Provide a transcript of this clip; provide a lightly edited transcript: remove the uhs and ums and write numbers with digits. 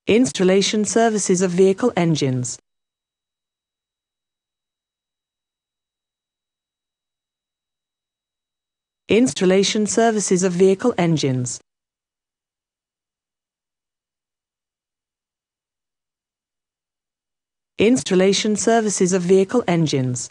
Installation services of vehicle engines. Installation services of vehicle engines. Installation services of vehicle engines.